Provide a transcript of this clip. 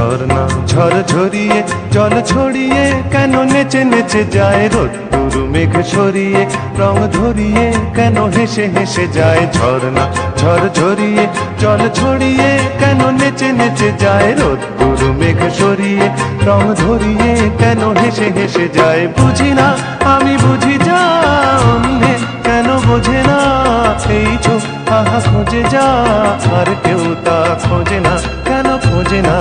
ঝর্ণা ঝরঝরিয়ে জল ছড়িয়ে কেন নেচে নেচে যায় রোদ্দুর মেঘ সরিয়ে রং ধরিয়ে কেন হেসে হেসে যায় ঝর্ণা ঝরঝরিয়ে জল ছড়িয়ে কেন নেচে নেচে যায় রোদ্দুর মেঘ সরিয়ে রং ধরিয়ে কেন হেসে হেসে যায় বুঝি না আমি বুঝি যা অন্যে কেন বোঝে না এই চোখ আহা খোঁজে যা আর কেউ তা খোঁজে না কেন খোঁজে না।